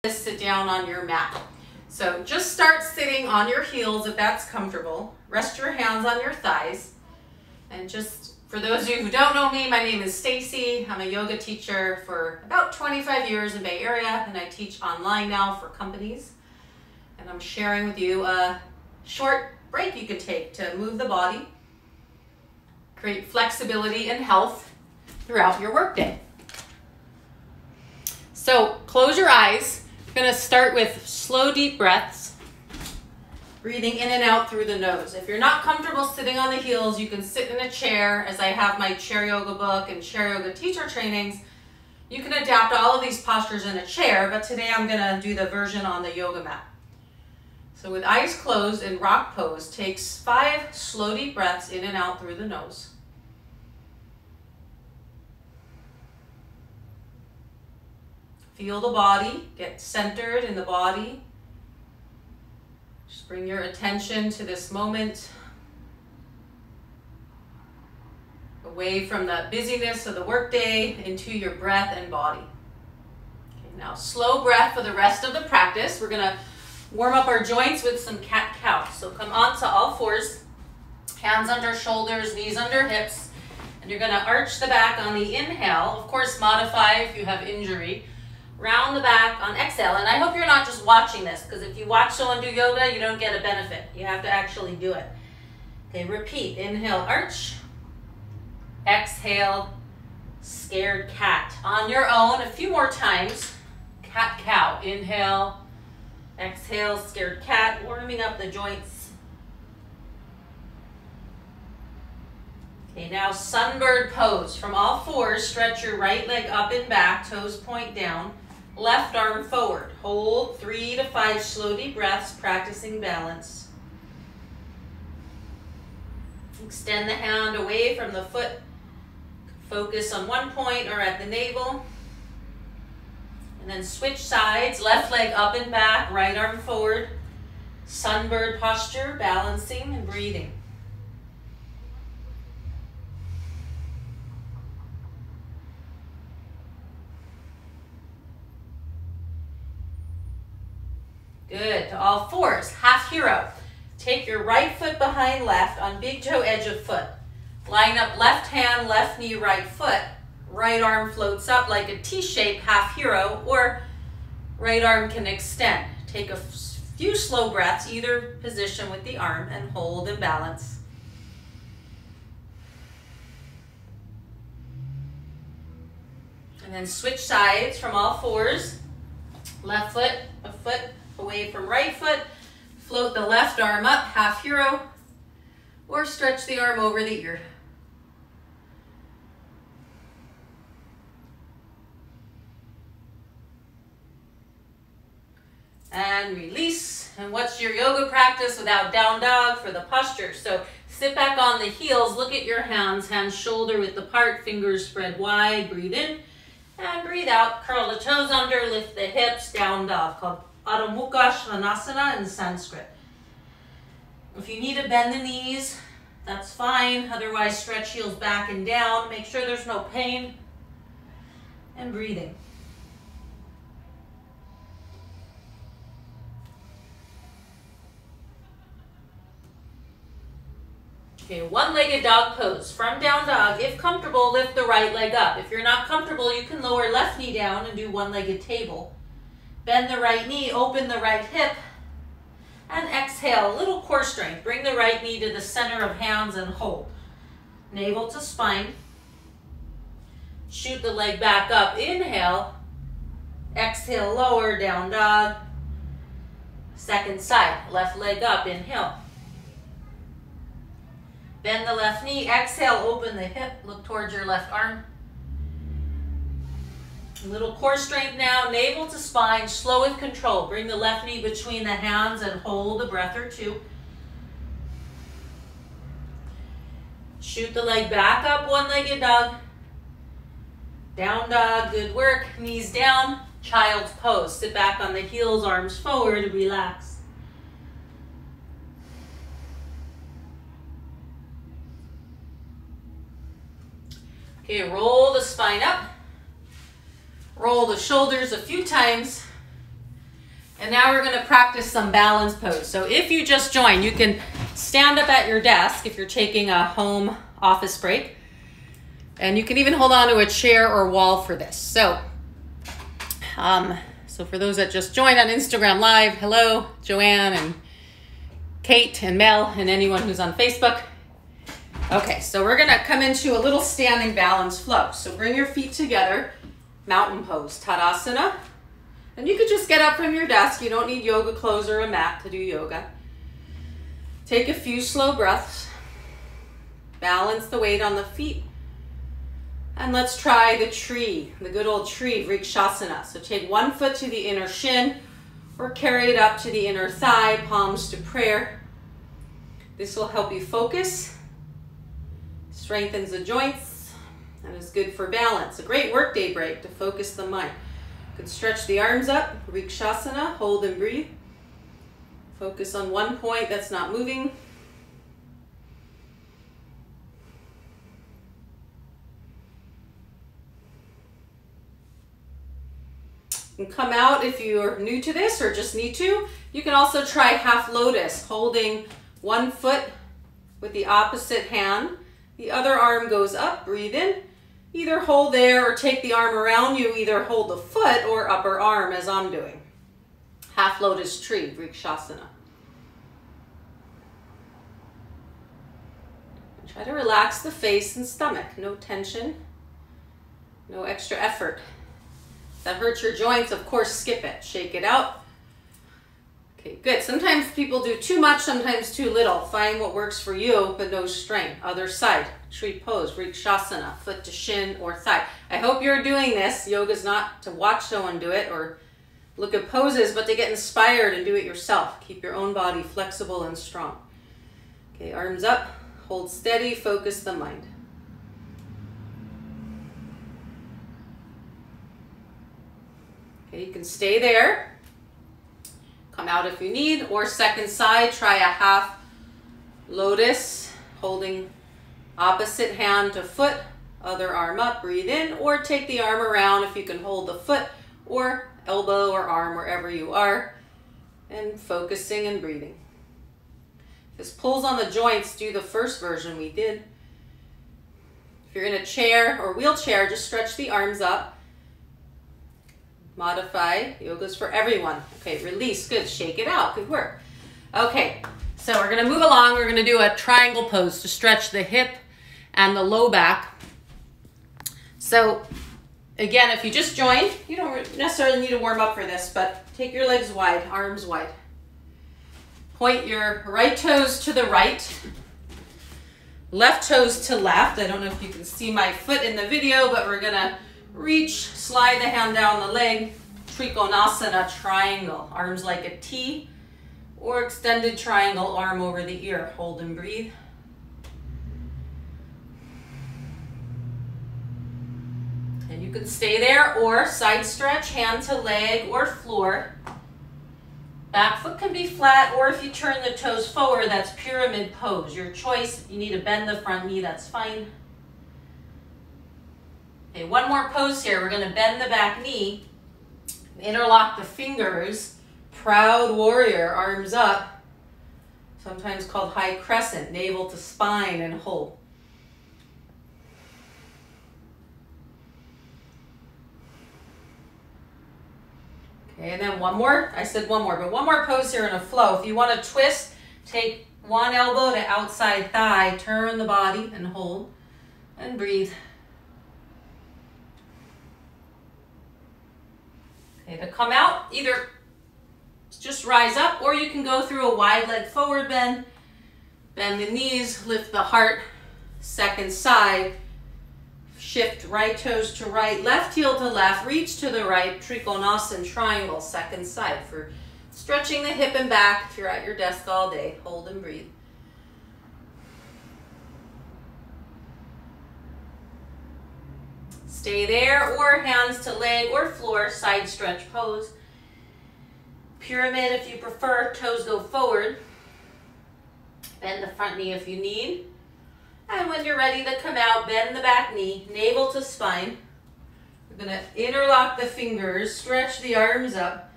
Sit down on your mat. So just start sitting on your heels if that's comfortable. Rest your hands on your thighs. And just for those of you who don't know me, my name is Stacie. I'm a yoga teacher for about 25 years in the Bay Area, and I teach online now for companies. And I'm sharing with you a short break you can take to move the body, create flexibility and health throughout your workday. So close your eyes. We're going to start with slow, deep breaths, breathing in and out through the nose. If you're not comfortable sitting on the heels, you can sit in a chair, as I have my chair yoga book and chair yoga teacher trainings. You can adapt all of these postures in a chair, but today I'm going to do the version on the yoga mat. So with eyes closed in rock pose, takes 5 slow, deep breaths in and out through the nose. Feel the body, get centered in the body. Just bring your attention to this moment, away from the busyness of the workday into your breath and body. Okay, now slow breath for the rest of the practice. We're gonna warm up our joints with some cat-cow. So come onto all fours, hands under shoulders, knees under hips, and you're gonna arch the back on the inhale. Of course, modify if you have injury. Round the back on exhale. And I hope you're not just watching this, because if you watch someone do yoga, you don't get a benefit. You have to actually do it. Okay, repeat. Inhale, arch. Exhale, scared cat. On your own, a few more times. Cat-cow. Inhale, exhale, scared cat. Warming up the joints. Okay, now Sunbird Pose. From all fours, stretch your right leg up and back, toes point down. Left arm forward. Hold 3 to 5 slow deep breaths, practicing balance. Extend the hand away from the foot. Focus on one point or at the navel. And then switch sides. Left leg up and back, right arm forward. Sunbird posture, balancing and breathing. Good, to all fours, half hero. Take your right foot behind left on big toe edge of foot. Line up left hand, left knee, right foot. Right arm floats up like a T-shape, half hero, or right arm can extend. Take a few slow breaths, either position with the arm, and hold and balance. And then switch sides from all fours. Left foot, a foot away from right foot. Float the left arm up, half hero, or stretch the arm over the ear. And release. And what's your yoga practice without down dog for the posture? So sit back on the heels, look at your hands, hands shoulder width apart, fingers spread wide, breathe in. And breathe out, curl the toes under, lift the hips, down dog, called Adho Mukha Svanasana in Sanskrit. If you need to bend the knees, that's fine. Otherwise, stretch heels back and down. Make sure there's no pain. And breathing. Okay, one-legged dog pose. From down dog, if comfortable, lift the right leg up. If you're not comfortable, you can lower left knee down and do one-legged table. Bend the right knee, open the right hip, and exhale, a little core strength. Bring the right knee to the center of hands and hold. Navel to spine. Shoot the leg back up, inhale. Exhale, lower, down dog. Second side, left leg up, inhale. Bend the left knee, exhale, open the hip, look towards your left arm. A little core strength now, navel to spine, slow with control. Bring the left knee between the hands and hold a breath or two. Shoot the leg back up, one-legged dog. Down dog, good work. Knees down, child's pose. Sit back on the heels, arms forward, relax. Okay, roll the spine up. Roll the shoulders a few times. And now we're going to practice some balance pose. So if you just joined, you can stand up at your desk if you're taking a home office break. And you can even hold on to a chair or wall for this. So for those that just joined on Instagram Live, hello, Joanne and Kate and Mel and anyone who's on Facebook. Okay, so we're gonna come into a little standing balance flow. So bring your feet together, mountain pose, Tadasana. And you could just get up from your desk. You don't need yoga clothes or a mat to do yoga. Take a few slow breaths. Balance the weight on the feet. And let's try the tree, the good old tree, Vrikshasana. So take one foot to the inner shin or carry it up to the inner thigh, palms to prayer. This will help you focus, strengthens the joints, and is good for balance. A great workday break to focus the mind. You can stretch the arms up, Vrikshasana, hold and breathe. Focus on one point that's not moving. You can come out if you're new to this or just need to. You can also try half lotus, holding one foot with the opposite hand. The other arm goes up, breathe in. Either hold there or take the arm around you, either hold the foot or upper arm as I'm doing. Half lotus tree, Vrikshasana. Try to relax the face and stomach. No tension, no extra effort. If that hurts your joints, of course, skip it. Shake it out. Okay, good. Sometimes people do too much, sometimes too little. Find what works for you, but no strain. Other side, tree pose, Vrikshasana, foot to shin or thigh. I hope you're doing this. Yoga's not to watch someone do it or look at poses, but to get inspired and do it yourself. Keep your own body flexible and strong. Okay, arms up, hold steady, focus the mind. Okay, you can stay there. Come out if you need, or second side, try a half lotus, holding opposite hand to foot, other arm up, breathe in, or take the arm around if you can hold the foot or elbow or arm wherever you are, and focusing and breathing. If this pulls on the joints, do the first version we did. If you're in a chair or wheelchair, just stretch the arms up. Modify. Yoga's for everyone. Okay, release. Good. Shake it out. Good work. Okay, so we're going to move along. We're going to do a triangle pose to stretch the hip and the low back. So again, if you just joined, you don't necessarily need to warm up for this, but take your legs wide, arms wide. Point your right toes to the right, left toes to left. I don't know if you can see my foot in the video, but we're going to reach, slide the hand down the leg, Trikonasana, triangle, arms like a T, or extended triangle, arm over the ear. Hold and breathe. And you can stay there or side stretch, hand to leg or floor. Back foot can be flat, or if you turn the toes forward, that's pyramid pose. Your choice. If you need to bend the front knee, that's fine. Okay, one more pose here. We're going to bend the back knee, interlock the fingers, proud warrior, arms up, sometimes called high crescent, navel to spine, and hold. Okay, and then one more. I said one more, but one more pose here in a flow. If you want to twist, take one elbow to outside thigh, turn the body and hold, and breathe. Okay, to come out, either just rise up, or you can go through a wide leg forward bend, bend the knees, lift the heart, second side, shift right toes to right, left heel to left, reach to the right, Trikonasana, triangle, second side for stretching the hip and back if you're at your desk all day. Hold and breathe. Stay there, or hands to leg or floor, side stretch pose. Pyramid if you prefer, toes go forward. Bend the front knee if you need. And when you're ready to come out, bend the back knee, navel to spine. We're going to interlock the fingers, stretch the arms up,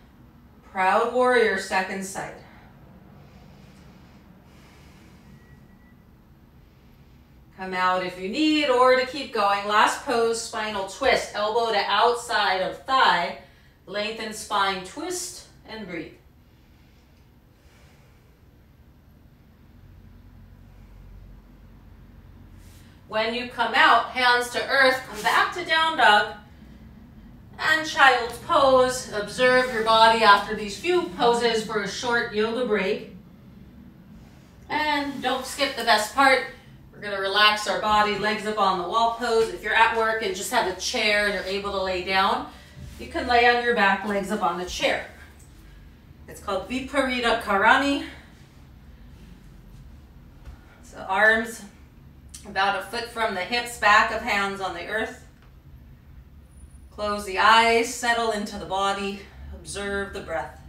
Proud warrior, second side. Come out if you need, or to keep going. Last pose, spinal twist. Elbow to outside of thigh. Lengthen spine, twist, and breathe. When you come out, hands to earth, come back to down dog. And child's pose. Observe your body after these few poses for a short yoga break. And don't skip the best part. We're going to relax our body, legs up on the wall pose. If you're at work and just have a chair and you're able to lay down, you can lay on your back, legs up on the chair. It's called Vipatrita Karani. So arms about a foot from the hips, back of hands on the earth. Close the eyes, settle into the body, observe the breath.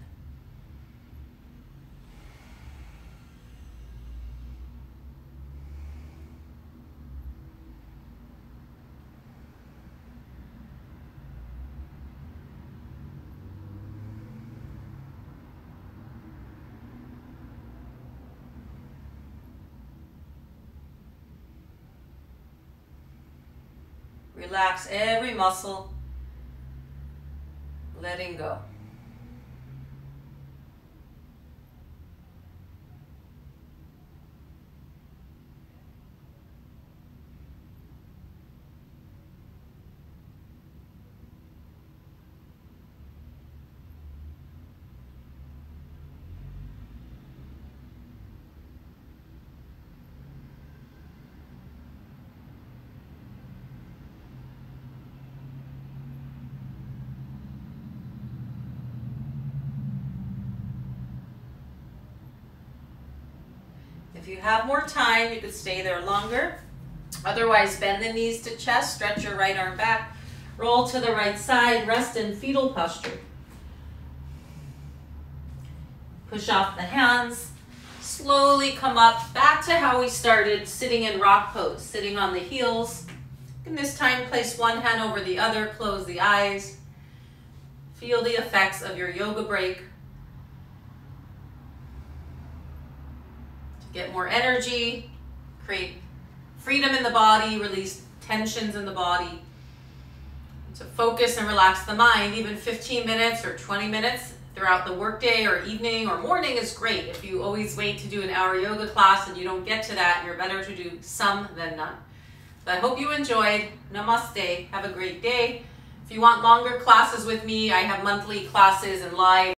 Relax every muscle, letting go. If you have more time, you could stay there longer. Otherwise, bend the knees to chest, stretch your right arm back, roll to the right side, rest in fetal posture. Push off the hands, slowly come up, back to how we started, sitting in rock pose, sitting on the heels. And this time, place one hand over the other, close the eyes. Feel the effects of your yoga break. Get more energy, create freedom in the body, release tensions in the body. To focus and relax the mind, even 15 minutes or 20 minutes throughout the workday or evening or morning is great. If you always wait to do an hour yoga class and you don't get to that, you're better to do some than none. So I hope you enjoyed. Namaste. Have a great day. If you want longer classes with me, I have monthly classes and live